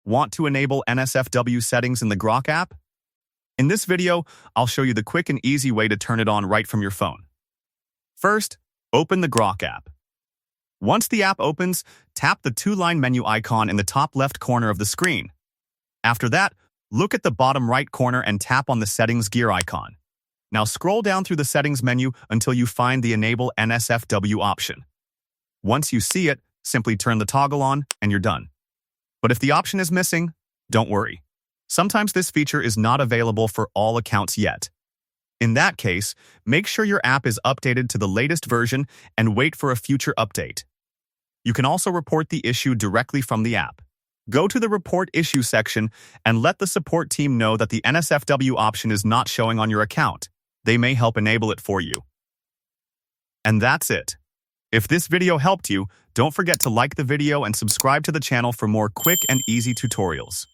Want to enable NSFW settings in the Grok app? In this video, I'll show you the quick and easy way to turn it on right from your phone. First, open the Grok app. Once the app opens, tap the two-line menu icon in the top left corner of the screen. After that, look at the bottom right corner and tap on the settings gear icon. Now scroll down through the settings menu until you find the Enable NSFW option. Once you see it, simply turn the toggle on and you're done. But if the option is missing, don't worry. Sometimes this feature is not available for all accounts yet. In that case, make sure your app is updated to the latest version and wait for a future update. You can also report the issue directly from the app. Go to the Report Issue section and let the support team know that the NSFW option is not showing on your account. They may help enable it for you. And that's it. If this video helped you, don't forget to like the video and subscribe to the channel for more quick and easy tutorials.